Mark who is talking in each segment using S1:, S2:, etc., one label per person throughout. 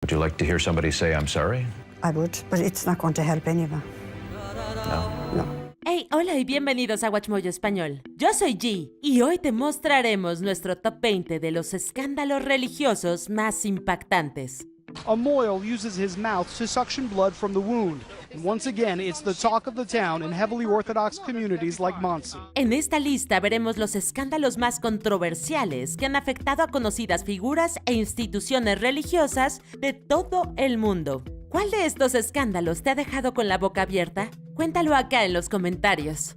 S1: Would you like to hear somebody say I'm sorry?
S2: I would, but it's not going to help anyone.
S1: No.
S2: No.
S3: Hey, hola y bienvenidos a WatchMojo Español. Yo soy G y hoy te mostraremos nuestro top 20 de los escándalos religiosos más impactantes.
S4: A mohel uses his mouth to suction blood from the wound. And once again, it's the talk of the town in heavily Orthodox communities like Muncie.
S3: En esta lista veremos los escándalos más controversiales que han afectado a conocidas figuras e instituciones religiosas de todo el mundo. ¿Cuál de estos escándalos te ha dejado con la boca abierta? Cuéntalo acá en los comentarios.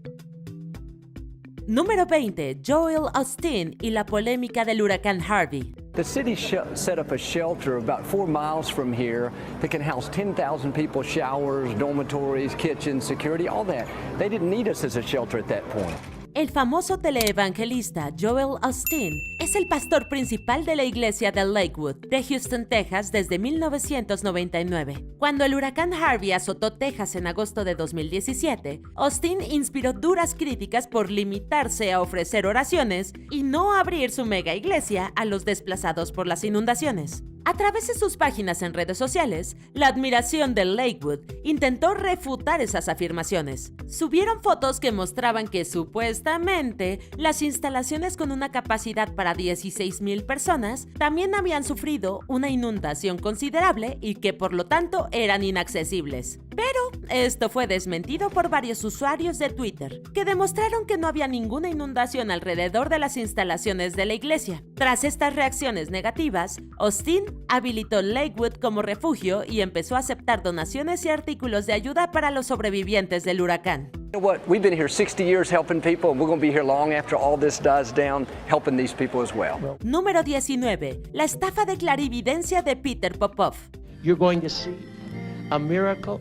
S3: Número 20. Joel Osteen y la polémica del huracán Harvey.
S5: The city set up a shelter about 4 miles from here that can house 10,000 people, showers, dormitories, kitchens, security, all that. They didn't need us as a shelter at that point.
S3: El famoso teleevangelista Joel Osteen es el pastor principal de la iglesia de Lakewood, de Houston, Texas, desde 1999. Cuando el huracán Harvey azotó Texas en agosto de 2017, Osteen inspiró duras críticas por limitarse a ofrecer oraciones y no abrir su mega iglesia a los desplazados por las inundaciones. A través de sus páginas en redes sociales, la admiración de Lakewood intentó refutar esas afirmaciones. Subieron fotos que mostraban que supuestamente las instalaciones con una capacidad para 16,000 personas también habían sufrido una inundación considerable y que por lo tanto eran inaccesibles. Pero esto fue desmentido por varios usuarios de Twitter, que demostraron que no había ninguna inundación alrededor de las instalaciones de la iglesia. Tras estas reacciones negativas, Osteen habilitó Lakewood como refugio y empezó a aceptar donaciones y artículos de ayuda para los sobrevivientes del huracán.
S5: You know what? We've been here 60 years helping people, and we're going to be here long after all this dies down, helping these people as well.
S3: Número 19. La estafa de clarividencia de Peter Popov.
S6: You're going to see a miracle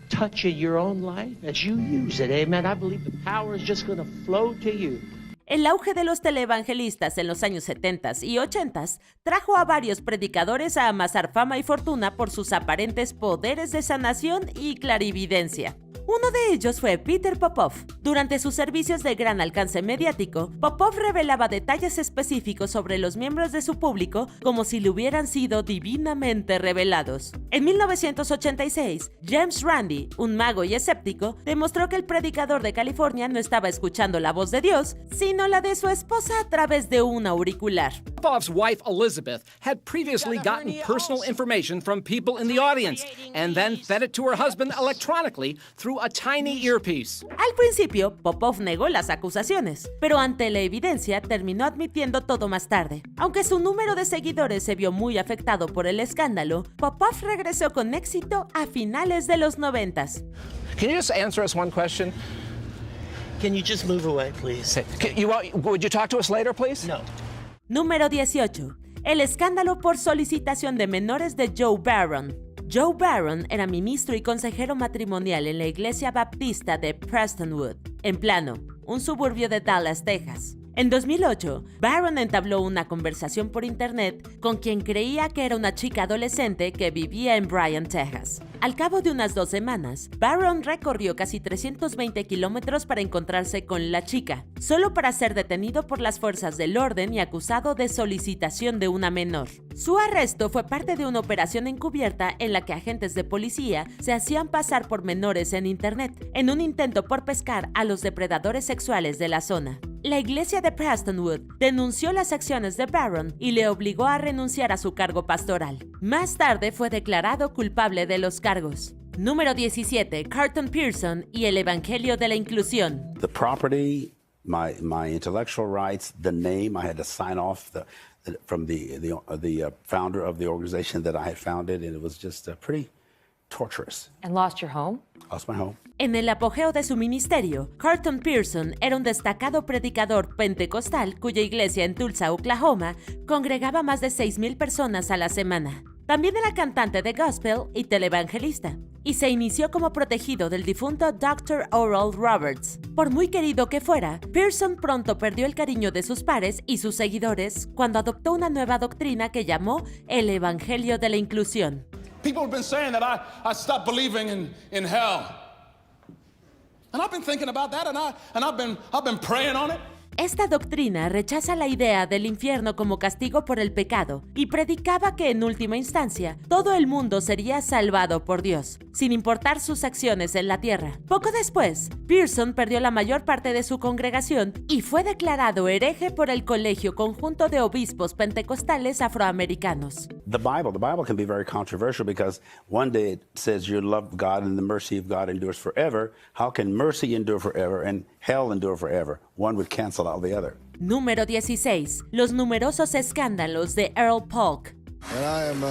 S6: touch in your own life as you use it. Amen. I believe the power is just going to flow to you.
S3: El auge de los teleevangelistas en los años 70 y 80 trajo a varios predicadores a amasar fama y fortuna por sus aparentes poderes de sanación y clarividencia. Uno de ellos fue Peter Popov. Durante sus servicios de gran alcance mediático, Popov revelaba detalles específicos sobre los miembros de su público como si le hubieran sido divinamente revelados. En 1986, James Randi, un mago y escéptico, demostró que el predicador de California no estaba escuchando la voz de Dios, sino la de su esposa a través de un auricular.
S7: Popov's wife, Elizabeth, had previously gotten personal information from people in the audience and then fed it to her husband electronically through a tiny earpiece.
S3: Al principio, Popov negó las acusaciones, pero ante la evidencia terminó admitiendo todo más tarde. Aunque su número de seguidores se vio muy afectado por el escándalo, Popov regresó con éxito a finales de los 90s.
S7: Can you just answer us one question?
S6: Can you just move away, please?
S7: Would you talk to us later, please?
S6: No.
S3: Número 18. El escándalo por solicitación de menores de Joe Barron. Joe Barron era ministro y consejero matrimonial en la iglesia baptista de Prestonwood, en Plano, un suburbio de Dallas, Texas. En 2008, Barron entabló una conversación por internet con quien creía que era una chica adolescente que vivía en Bryan, Texas. Al cabo de unas 2 semanas, Barron recorrió casi 320 kilómetros para encontrarse con la chica, solo para ser detenido por las fuerzas del orden y acusado de solicitación de una menor. Su arresto fue parte de una operación encubierta en la que agentes de policía se hacían pasar por menores en internet, en un intento por pescar a los depredadores sexuales de la zona. La iglesia de Prestonwood denunció las acciones de Barron y le obligó a renunciar a su cargo pastoral. Más tarde fue declarado culpable de los cargos. Número 17. Carlton Pearson y el Evangelio de la Inclusión.
S8: The property, my intellectual rights, the name, I had to sign off from the founder of the organization that I had founded, and it was just pretty torturous.
S9: And lost your home?
S8: Lost my home.
S3: En el apogeo de su ministerio, Carlton Pearson era un destacado predicador pentecostal cuya iglesia en Tulsa, Oklahoma, congregaba más de 6,000 personas a la semana. También era cantante de gospel y televangelista, y se inició como protegido del difunto Dr. Oral Roberts. Por muy querido que fuera, Pearson pronto perdió el cariño de sus pares y sus seguidores cuando adoptó una nueva doctrina que llamó el Evangelio de la Inclusión.
S10: People have been saying that I stopped believing in hell. And I've been thinking about that, and I've been praying on it.
S3: Esta doctrina rechaza la idea del infierno como castigo por el pecado y predicaba que en última instancia todo el mundo sería salvado por Dios, sin importar sus acciones en la tierra. Poco después, Pearson perdió la mayor parte de su congregación y fue declarado hereje por el Colegio Conjunto de Obispos Pentecostales Afroamericanos.
S8: The Bible can be very controversial because one day it says you love God and the mercy of God endures forever. How can mercy endure forever and hell endure forever? One would cancel out the other.
S3: Número 16. Los numerosos escándalos de Earl Polk.
S9: And I am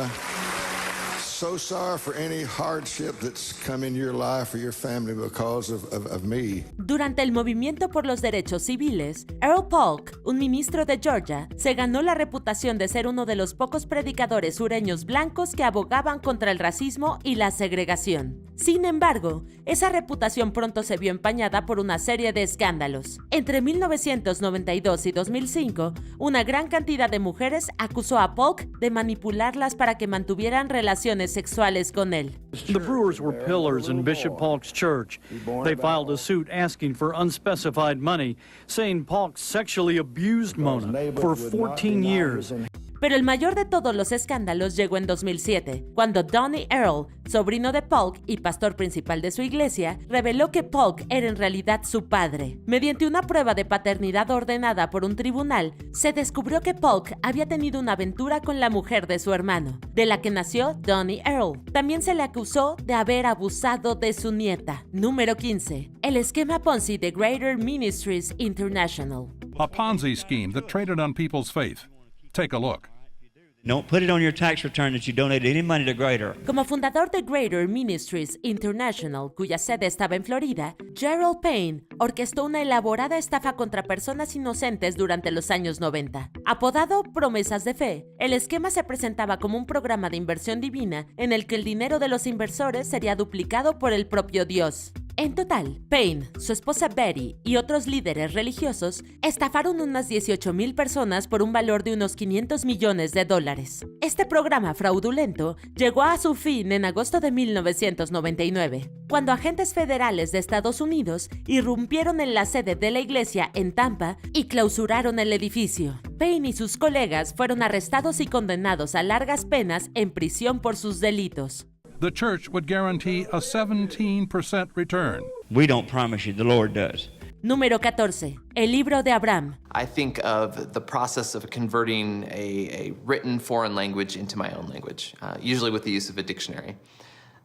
S9: so sorry for any hardship that's come into your life or your family because of me.
S3: Durante el movimiento por los derechos civiles, Earl Polk, un ministro de Georgia, se ganó la reputación de ser uno de los pocos predicadores sureños blancos que abogaban contra el racismo y la segregación. Sin embargo, esa reputación pronto se vio empañada por una serie de escándalos. Entre 1992 y 2005, una gran cantidad de mujeres acusó a Polk de manipularlas para que mantuvieran relaciones sexuales con él.
S11: The Brewers were pillars in Bishop Polk's church. They filed a suit asking for unspecified money, saying Polk sexually abused Mona for 14 years.
S3: Pero el mayor de todos los escándalos llegó en 2007, cuando Donnie Earl, sobrino de Polk y pastor principal de su iglesia, reveló que Polk era en realidad su padre. Mediante una prueba de paternidad ordenada por un tribunal, se descubrió que Polk había tenido una aventura con la mujer de su hermano, de la que nació Donnie Earl. También se le acusó de haber abusado de su nieta. Número 15. El esquema Ponzi de Greater Ministries International.
S12: A Ponzi scheme that traded on people's faith. Take a look.
S13: Don't put it on your tax return that you donated any money to Greater.
S3: Como fundador de Greater Ministries International, cuya sede estaba en Florida, Gerald Payne orquestó una elaborada estafa contra personas inocentes durante los años 90. Apodado Promesas de Fe, el esquema se presentaba como un programa de inversión divina en el que el dinero de los inversores sería duplicado por el propio Dios. En total, Payne, su esposa Betty y otros líderes religiosos estafaron unas 18,000 personas por un valor de unos $500 millones. Este programa fraudulento llegó a su fin en agosto de 1999, cuando agentes federales de Estados Unidos irrumpieron en la sede de la iglesia en Tampa y clausuraron el edificio. Payne y sus colegas fueron arrestados y condenados a largas penas en prisión por sus delitos.
S12: The church would guarantee a 17% return.
S13: We don't promise you, the Lord does.
S3: Número 14. El libro de Abraham.
S14: I think of the process of converting a written foreign language into my own language, usually with the use of a dictionary.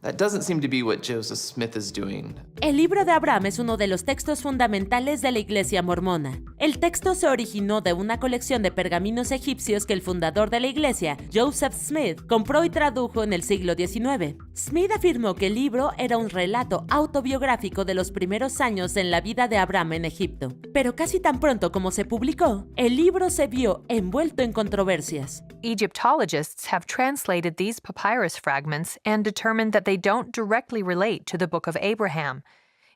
S14: That doesn't seem to be what Joseph Smith is doing.
S3: El libro de Abraham es uno de los textos fundamentales de la Iglesia mormona. El texto se originó de una colección de pergaminos egipcios que el fundador de la Iglesia, Joseph Smith, compró y tradujo en el siglo XIX. Smith afirmó que el libro era un relato autobiográfico de los primeros años en la vida de Abraham en Egipto. Pero casi tan pronto como se publicó, el libro se vio envuelto en controversias.
S15: Egyptologists have translated these papyrus fragments and determined that they don't directly relate to the Book of Abraham.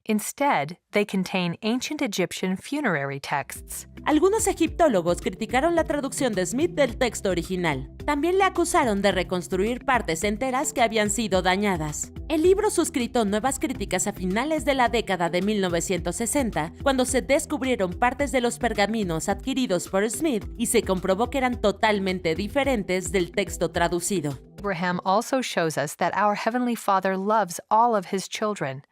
S15: Instead, they contain ancient Egyptian funerary texts.
S3: Algunos egiptólogos criticaron la traducción de Smith del texto original. También le acusaron de reconstruir partes enteras que habían sido dañadas. El libro suscitó nuevas críticas a finales de la década de 1960, cuando se descubrieron partes de los pergaminos adquiridos por Smith y se comprobó que eran totalmente diferentes del texto traducido.
S15: Abraham also shows us that our Heavenly Father loves all of His children.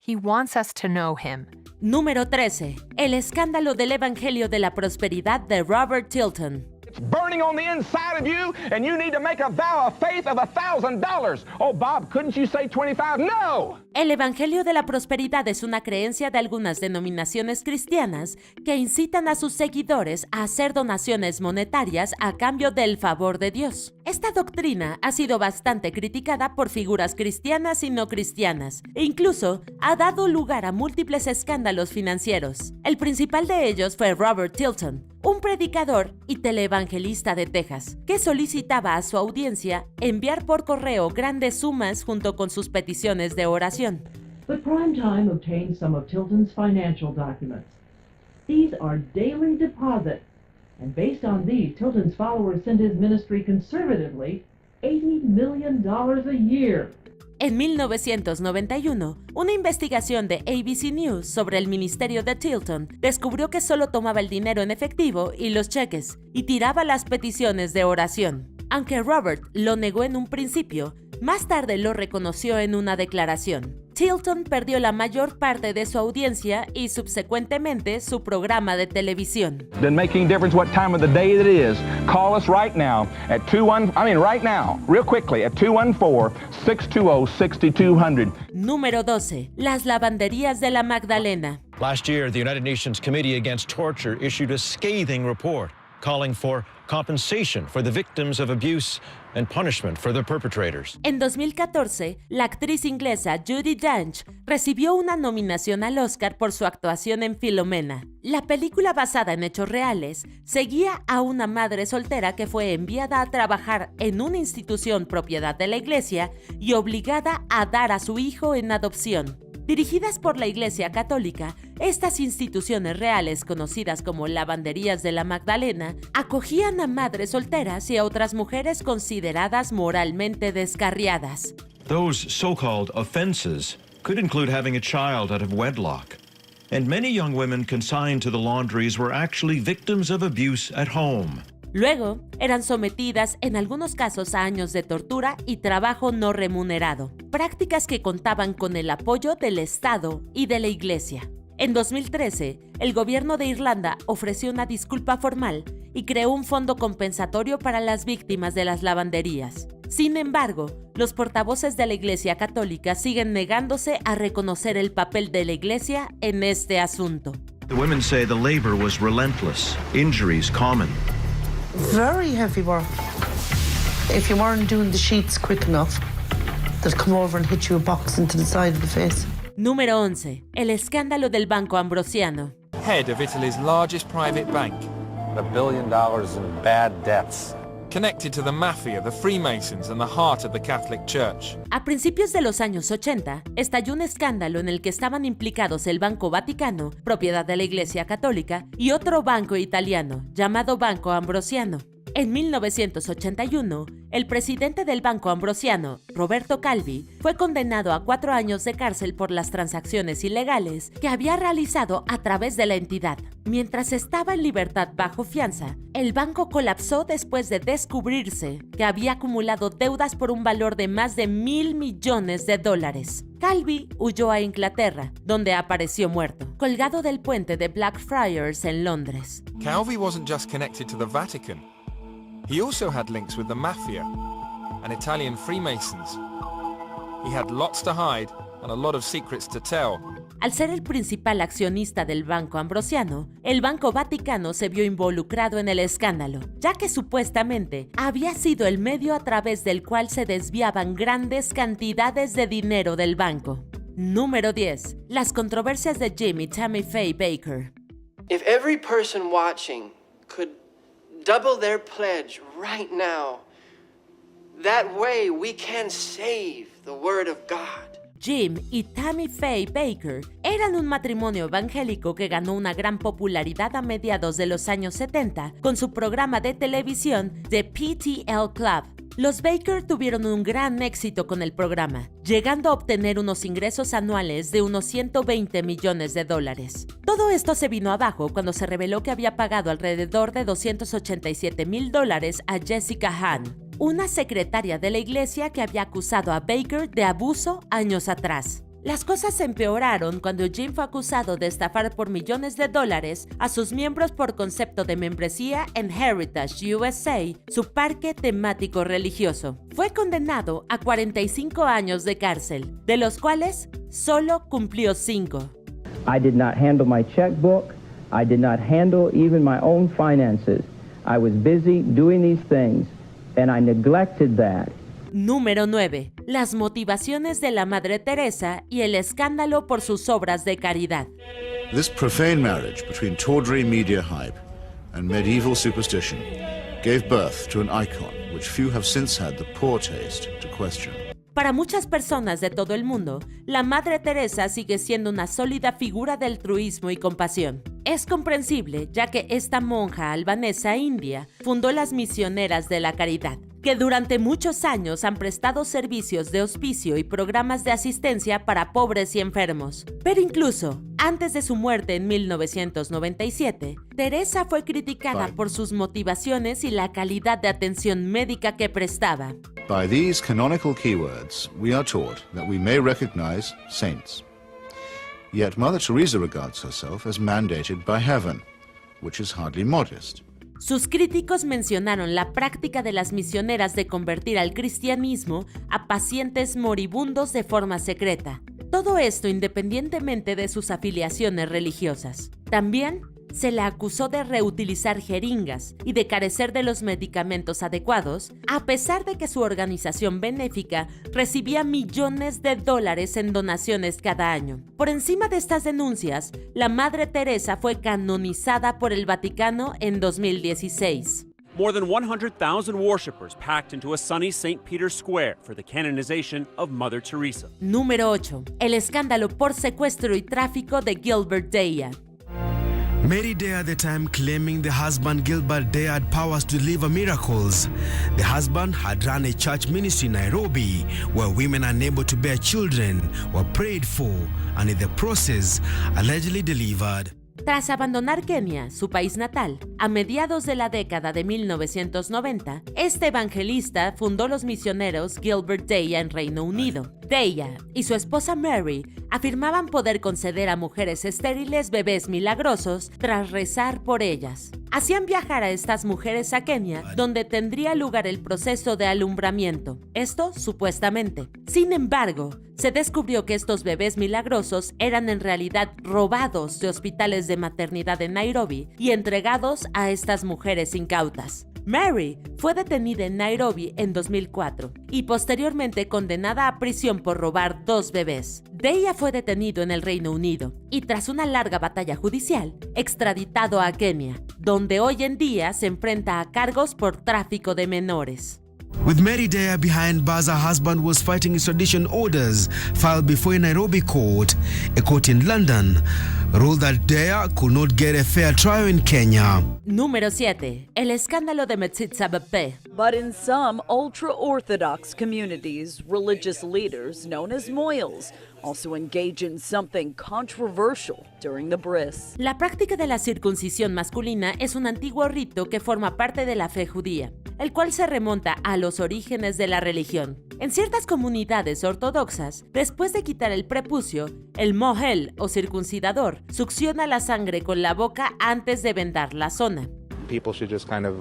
S15: He wants us to know Him.
S3: Número 13. El escándalo del Evangelio de la Prosperidad de Robert Tilton.
S16: It's burning on the inside of you, and you need to make a vow of faith of $1,000. Oh, Bob, couldn't you say 25? No!
S3: El Evangelio de la Prosperidad es una creencia de algunas denominaciones cristianas que incitan a sus seguidores a hacer donaciones monetarias a cambio del favor de Dios. Esta doctrina ha sido bastante criticada por figuras cristianas y no cristianas, e incluso ha dado lugar a múltiples escándalos financieros. El principal de ellos fue Robert Tilton, un predicador y teleevangelista de Texas, que solicitaba a su audiencia enviar por correo grandes sumas junto con sus peticiones de oración.
S17: But Primetime obtained some of Tilton's financial documents. These are daily deposits, and based on these, Tilton's followers send his ministry conservatively $80 million a year.
S3: En 1991, una investigación de ABC News sobre el ministerio de Tilton descubrió que solo tomaba el dinero en efectivo y los cheques, y tiraba las peticiones de oración. Aunque Robert lo negó en un principio, más tarde lo reconoció en una declaración. Tilton perdió la mayor parte de su audiencia y subsecuentemente su programa de televisión.
S16: Doesn't make any difference what time of the day it is. Call us right now at real quickly at 214-620-6200.
S3: Número 12. Las lavanderías de la Magdalena.
S1: Last year, the United Nations Committee Against Torture issued a scathing report calling for compensation for the victims of abuse and punishment for the perpetrators.
S3: En 2014, la actriz inglesa Judi Dench recibió una nominación al Oscar por su actuación en Filomena. La película, basada en hechos reales, seguía a una madre soltera que fue enviada a trabajar en una institución propiedad de la iglesia y obligada a dar a su hijo en adopción. Dirigidas por la Iglesia Católica, estas instituciones reales, conocidas como lavanderías de la Magdalena, acogían a madres solteras y a otras mujeres consideradas moralmente descarriadas.
S1: Those so-called offenses could include having a child out of wedlock. And many young women consigned to the laundries were actually victims of abuse at home.
S3: Luego, eran sometidas en algunos casos a años de tortura y trabajo no remunerado, prácticas que contaban con el apoyo del Estado y de la Iglesia. En 2013, el gobierno de Irlanda ofreció una disculpa formal y creó un fondo compensatorio para las víctimas de las lavanderías. Sin embargo, los portavoces de la Iglesia Católica siguen negándose a reconocer el papel de la Iglesia en este asunto.
S1: The women say the labor was relentless, injuries common.
S18: Very heavy work. If you weren't doing the sheets quick enough, they'd come over and hit you a box into the side of the face.
S3: Número 11. El escándalo del Banco Ambrosiano.
S19: Head of Italy's largest private bank.
S20: $1 billion in bad debts.
S19: Connected to the mafia, the Freemasons, and the heart of the Catholic Church.
S3: A principios de los años 80, estalló un escándalo en el que estaban implicados el Banco Vaticano, propiedad de la Iglesia Católica, y otro banco italiano, llamado Banco Ambrosiano. En 1981, el presidente del Banco Ambrosiano, Roberto Calvi, fue condenado a 4 años de cárcel por las transacciones ilegales que había realizado a través de la entidad. Mientras estaba en libertad bajo fianza, el banco colapsó después de descubrirse que había acumulado deudas por un valor de más de $1,000 millones. Calvi huyó a Inglaterra, donde apareció muerto, colgado del puente de Blackfriars en Londres.
S19: Calvi wasn't just connected to the Vatican. He also had links with the mafia and Italian Freemasons. He had lots to hide and a lot of secrets to tell.
S3: Al ser el principal accionista del Banco Ambrosiano, el Banco Vaticano se vio involucrado en el escándalo, ya que supuestamente había sido el medio a través del cual se desviaban grandes cantidades de dinero del banco. Número 10. Las controversias de Jim y Tammy Faye Baker.
S21: If every person watching could double their pledge right now, that way we can save the word of God.
S3: Jim y Tammy Faye Baker eran un matrimonio evangélico que ganó una gran popularidad a mediados de los años 70 con su programa de televisión The PTL Club. Los Baker tuvieron un gran éxito con el programa, llegando a obtener unos ingresos anuales de unos $120 millones. Todo esto se vino abajo cuando se reveló que había pagado alrededor de $287,000 a Jessica Hahn, una secretaria de la iglesia que había acusado a Baker de abuso años atrás. Las cosas se empeoraron cuando Jim fue acusado de estafar por millones de dólares a sus miembros por concepto de membresía en Heritage USA, su parque temático religioso. Fue condenado a 45 años de cárcel, de los cuales solo cumplió 5.
S22: I did not handle my checkbook. I did not handle even my own finances. I was busy doing these things, and I neglected that.
S3: Número 9. Las motivaciones de la Madre Teresa y el escándalo por sus obras de caridad.
S23: This profane marriage between tawdry media hype and medieval superstition gave birth to an icon which few have since had the poor taste to question.
S3: Para muchas personas de todo el mundo, la Madre Teresa sigue siendo una sólida figura de altruismo y compasión. Es comprensible, ya que esta monja albanesa india fundó las Misioneras de la Caridad, que durante muchos años han prestado servicios de hospicio y programas de asistencia para pobres y enfermos. Pero incluso, antes de su muerte en 1997, Teresa fue criticada por sus motivaciones y la calidad de atención médica que prestaba.
S23: By these canonical keywords, we are taught that we may recognize saints. Yet Mother Teresa regards herself as mandated by heaven, which is hardly modest.
S3: Sus críticos mencionaron la práctica de las misioneras de convertir al cristianismo a pacientes moribundos de forma secreta. Todo esto independientemente de sus afiliaciones religiosas. También se le acusó de reutilizar jeringas y de carecer de los medicamentos adecuados, a pesar de que su organización benéfica recibía millones de dólares en donaciones cada año. Por encima de estas denuncias, la Madre Teresa fue canonizada por el Vaticano en 2016.
S2: More than 100,000 worshippers packed into a sunny St. Peter's Square for the canonization of Mother Teresa.
S3: Número 8. El escándalo por secuestro y tráfico de Gilbert Deya.
S4: Mary Day at the time claiming the husband Gilbert Day had powers to deliver miracles. The husband had run a church ministry in Nairobi where women unable to bear children were prayed for and in the process allegedly delivered.
S3: Tras abandonar Kenia, su país natal, a mediados de la década de 1990, este evangelista fundó los misioneros Gilbert Deya en Reino Unido. Deya y su esposa Mary afirmaban poder conceder a mujeres estériles bebés milagrosos tras rezar por ellas. Hacían viajar a estas mujeres a Kenia, donde tendría lugar el proceso de alumbramiento. Esto supuestamente. Sin embargo, se descubrió que estos bebés milagrosos eran en realidad robados de hospitales de maternidad en Nairobi y entregados a estas mujeres incautas. Mary fue detenida en Nairobi en 2004 y posteriormente condenada a prisión por robar 2 bebés. Deya fue detenido en el Reino Unido y tras una larga batalla judicial, extraditado a Kenia, donde hoy en día se enfrenta a cargos por tráfico de menores.
S4: With Mary Deya behind bars, her husband was fighting extradition orders filed before a Nairobi court. A court in London ruled that Deya could not get a fair trial in Kenya.
S3: Número 7. El escándalo de Metsitsabepe.
S5: But in some ultra-Orthodox communities, religious leaders known as moyals also engage in something controversial during the bris.
S3: La práctica de la circuncisión masculina es un antiguo rito que forma parte de la fe judía, el cual se remonta a los orígenes de la religión. En ciertas comunidades ortodoxas, después de quitar el prepucio, el mohel o circuncidador succiona la sangre con la boca antes de vendar la zona.
S24: People should just kind of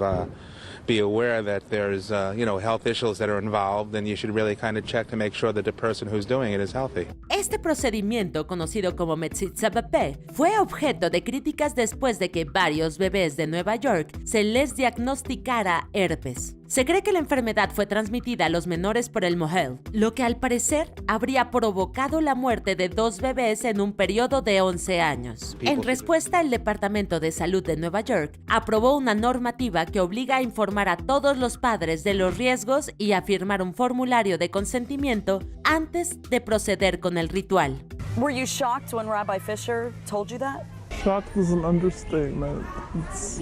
S24: be aware that there's health issues that are involved, and you should really kind of check to make sure that the person who's doing it is healthy.
S3: Este procedimiento, conocido como Metsitsabepe, fue objeto de críticas después de que varios bebés de Nueva York se les diagnosticara herpes. Se cree que la enfermedad fue transmitida a los menores por el mohel, lo que al parecer habría provocado la muerte de 2 bebés en un periodo de 11 años. En respuesta, el Departamento de Salud de Nueva York aprobó una normativa que obliga a informar a todos los padres de los riesgos y a firmar un formulario de consentimiento antes de proceder con el ritual.
S5: Were you shocked when Rabbi Fisher told you that?
S25: Shocked is an understatement. It's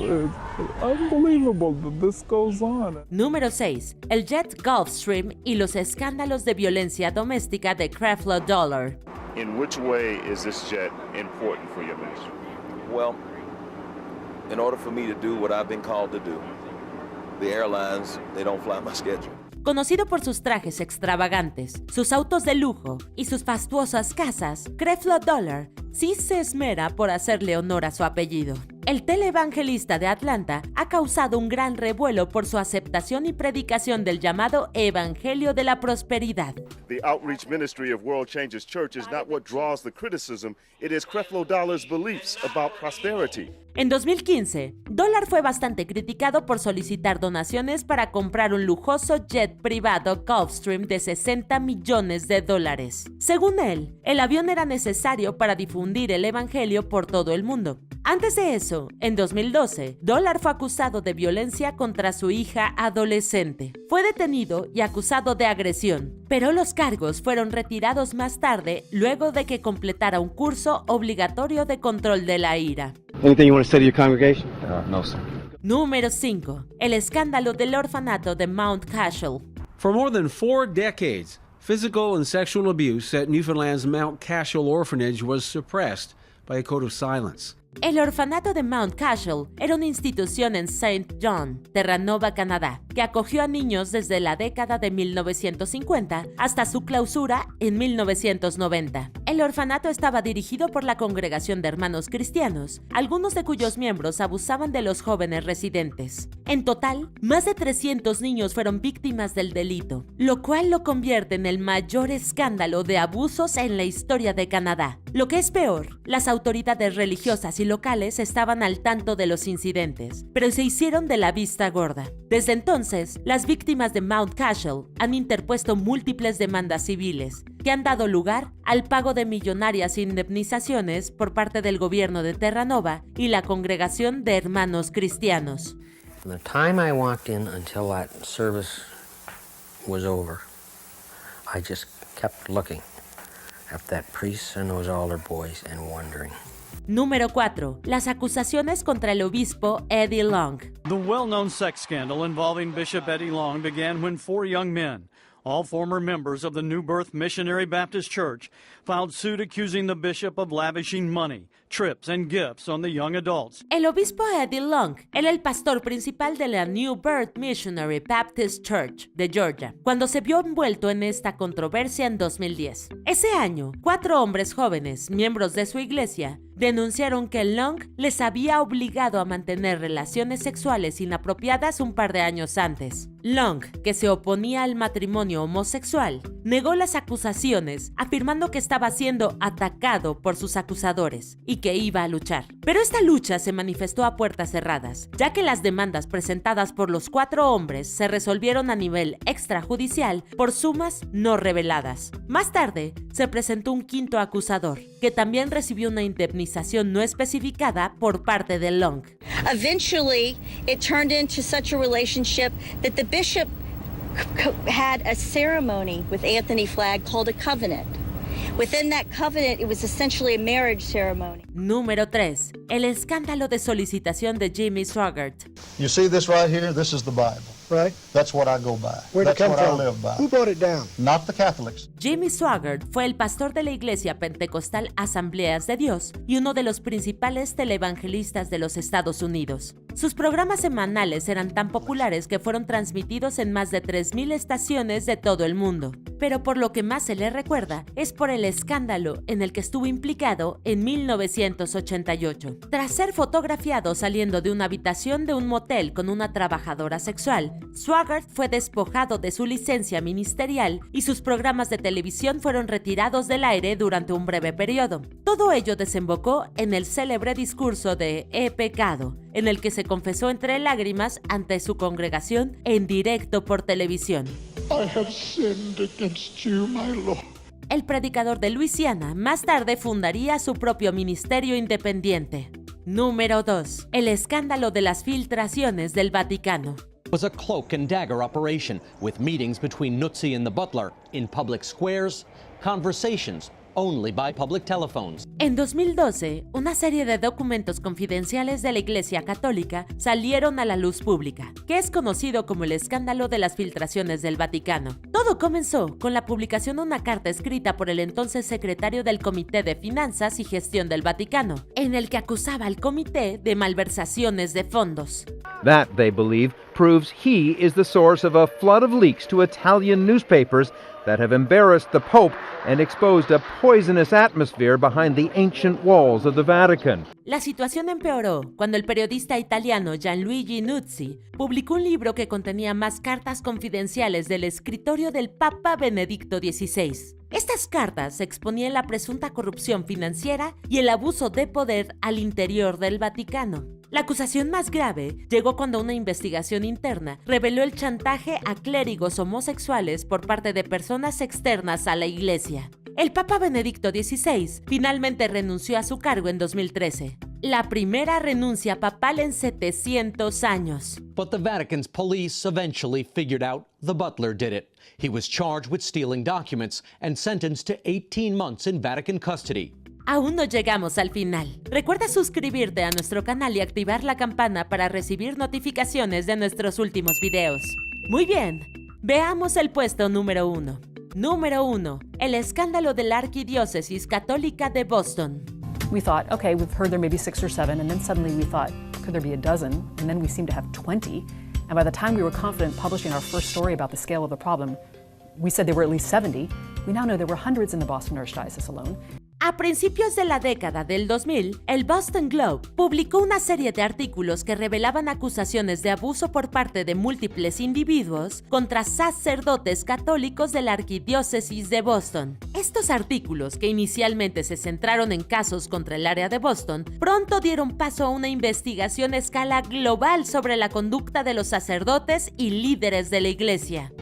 S25: unbelievable that this goes on.
S3: Número 6. El jet Gulfstream y los escándalos de violencia doméstica de Creflo Dollar.
S26: In which way is this jet important for your ministry?
S27: Well, in order for me to do what I've been called to do, the airlines, they don't fly my schedule.
S3: Conocido por sus trajes extravagantes, sus autos de lujo y sus fastuosas casas, Creflo Dollar sí se esmera por hacerle honor a su apellido. El televangelista de Atlanta ha causado un gran revuelo por su aceptación y predicación del llamado Evangelio de la Prosperidad.
S26: The outreach ministry of World Changers Church is not what draws the criticism, it is Creflo Dollar's beliefs about prosperity.
S3: En 2015, Dollar fue bastante criticado por solicitar donaciones para comprar un lujoso jet privado Gulfstream de $60 millones. Según él, el avión era necesario para difundir el evangelio por todo el mundo. Antes de eso, en 2012, Dollar fue acusado de violencia contra su hija adolescente. Fue detenido y acusado de agresión, pero los cargos fueron retirados más tarde luego de que completara un curso obligatorio de control de la ira.
S6: Anything you want to say to your congregation?
S7: No, sir.
S3: Número 5. El escándalo del orfanato de Mount Cashel.
S8: For more than 4 decades, physical and sexual abuse at Newfoundland's Mount Cashel Orphanage was suppressed by a code of silence.
S3: El orfanato de Mount Cashel era una institución en Saint John, Terranova, Canadá, que acogió a niños desde la década de 1950 hasta su clausura en 1990. El orfanato estaba dirigido por la Congregación de Hermanos Cristianos, algunos de cuyos miembros abusaban de los jóvenes residentes. En total, más de 300 niños fueron víctimas del delito, lo cual lo convierte en el mayor escándalo de abusos en la historia de Canadá. Lo que es peor, las autoridades religiosas y locales estaban al tanto de los incidentes, pero se hicieron de la vista gorda. Desde entonces, las víctimas de Mount Cashel han interpuesto múltiples demandas civiles que han dado lugar al pago de millonarias indemnizaciones por parte del gobierno de Terranova y la Congregación de Hermanos Cristianos.
S9: From the time I walked in until that service was over, I just kept looking at that priest and those altar boys and wondering.
S3: Número 4. Las acusaciones contra el obispo Eddie Long.
S10: The well-known sex scandal involving Bishop Eddie Long began when 4 young men, all former members of the New Birth Missionary Baptist Church, filed suit accusing the bishop of lavishing money, trips, and gifts on the young adults.
S3: El obispo Eddie Long era el pastor principal de la New Birth Missionary Baptist Church de Georgia, cuando se vio envuelto en esta controversia en 2010. Ese año, 4 hombres jóvenes, miembros de su iglesia, denunciaron que Long les había obligado a mantener relaciones sexuales inapropiadas un par de años antes. Long, que se oponía al matrimonio homosexual, negó las acusaciones, afirmando que estaba siendo atacado por sus acusadores y que iba a luchar. Pero esta lucha se manifestó a puertas cerradas, ya que las demandas presentadas por los 4 hombres se resolvieron a nivel extrajudicial por sumas no reveladas. Más tarde, se presentó un 5º acusador, que también recibió una indemnización no especificada por parte de Long.
S11: Eventually, it turned into such a relationship that the bishop had a ceremony with Anthony Flagg called a covenant. Within that covenant, it was essentially a marriage ceremony.
S3: Número 3. El escándalo de solicitación de Jimmy Swaggart.
S12: You see this right here? This is the Bible. Right. That's what I go by.
S11: Where'd it
S12: That's
S11: come
S12: what
S11: from?
S12: I live by.
S11: Who brought it down?
S12: Not the Catholics.
S3: Jimmy Swaggart fue el pastor de la iglesia pentecostal Asambleas de Dios y uno de los principales televangelistas de los Estados Unidos. Sus programas semanales eran tan populares que fueron transmitidos en más de 3,000 estaciones de todo el mundo. Pero por lo que más se le recuerda es por el escándalo en el que estuvo implicado en 1988. Tras ser fotografiado saliendo de una habitación de un motel con una trabajadora sexual, Swaggart fue despojado de su licencia ministerial y sus programas de televisión fueron retirados del aire durante un breve periodo. Todo ello desembocó en el célebre discurso de He pecado, en el que se confesó entre lágrimas ante su congregación en directo por televisión.
S12: I have sinned against you, my Lord.
S3: El predicador de Luisiana más tarde fundaría su propio ministerio independiente. Número 2. El escándalo de las filtraciones del Vaticano.
S28: Was a cloak and dagger operation with meetings between Nuzzi and the butler in public squares, conversations only by public telephones.
S3: En 2012, una serie de documentos confidenciales de la Iglesia Católica salieron a la luz pública, que es conocido como el escándalo de las filtraciones del Vaticano. Todo comenzó con la publicación de una carta escrita por el entonces secretario del Comité de Finanzas y Gestión del Vaticano, en el que acusaba al comité de malversaciones de fondos.
S29: That, they believe, proves he is the source of a flood of leaks to Italian newspapers that have embarrassed the Pope and exposed a poisonous atmosphere behind the ancient walls of the Vatican.
S3: La situación empeoró cuando el periodista italiano Gianluigi Nuzzi publicó un libro que contenía más cartas confidenciales del escritorio del Papa Benedicto XVI. Estas cartas exponían la presunta corrupción financiera y el abuso de poder al interior del Vaticano. La acusación más grave llegó cuando una investigación interna reveló el chantaje a clérigos homosexuales por parte de personas externas a la Iglesia. El Papa Benedicto XVI finalmente renunció a su cargo en 2013, la primera renuncia papal en 700 años.
S28: But the Vatican's police eventually figured out the butler did it. He was charged with stealing documents and sentenced to 18 months in Vatican custody.
S3: Aún no llegamos al final. Recuerda suscribirte a nuestro canal y activar la campana para recibir notificaciones de nuestros últimos videos. Muy bien, veamos el puesto número 1. Número 1. El escándalo de la Arquidiócesis Católica de Boston.
S1: We thought, okay, we've heard there may be 6 or 7, and then suddenly we thought, could there be a dozen? And then we seemed to have 20. And by the time we were confident publishing our first story about the scale of the problem, we said there were at least 70. We now know there were hundreds in the Boston Archdiocese alone.
S3: A principios de la década del 2000, el Boston Globe publicó una serie de artículos que revelaban acusaciones de abuso por parte de múltiples individuos contra sacerdotes católicos de la Arquidiócesis de Boston. Estos artículos, que inicialmente se centraron en casos contra el área de Boston, pronto dieron paso a una investigación a escala global sobre la conducta de los sacerdotes y líderes de la Iglesia.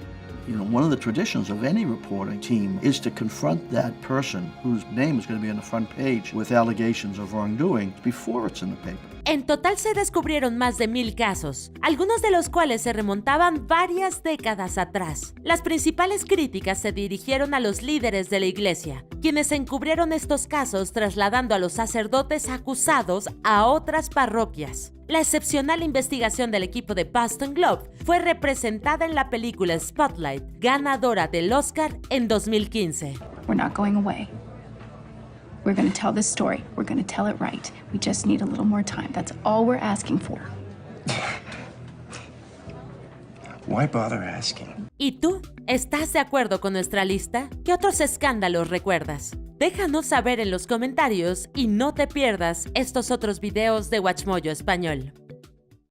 S6: You know, one of the traditions of any reporting team is to confront that person whose name is going to be on the front page with allegations of wrongdoing before it's in the paper.
S3: En total se descubrieron más de 1000 casos, algunos de los cuales se remontaban varias décadas atrás. Las principales críticas se dirigieron a los líderes de la Iglesia, quienes encubrieron estos casos trasladando a los sacerdotes acusados a otras parroquias. La excepcional investigación del equipo de Boston Globe fue representada en la película Spotlight, ganadora del Oscar en 2015.
S7: We're not going away. We're going to tell this story. We're going to tell it right. We just need a little more time. That's all we're asking for.
S6: Why bother asking?
S3: ¿Y tú? ¿Estás de acuerdo con nuestra lista? ¿Qué otros escándalos recuerdas? Déjanos saber en los comentarios y no te pierdas estos otros videos de WatchMojo Español.